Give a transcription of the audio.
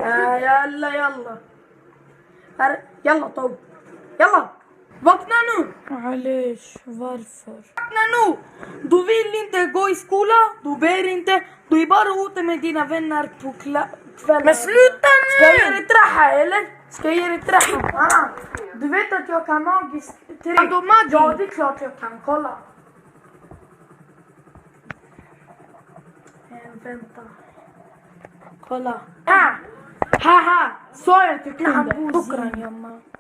Jalla, jalla. Här, jalla Tov. Jalla. Vakna nu. Alish, varför? Vakna nu. Du vill inte gå i skola. Du ber inte. Du är bara ute med dina vänner på kvällen. Men sluta nu! Ska jag ge dig traha eller? Ska jag ge dig traha? Du vet att jag kan magiskt trick. Ja, det är klart jag kan. Kolla. Vänta. Kolla. Haha! Så jag tyckte han. Shukran yamma.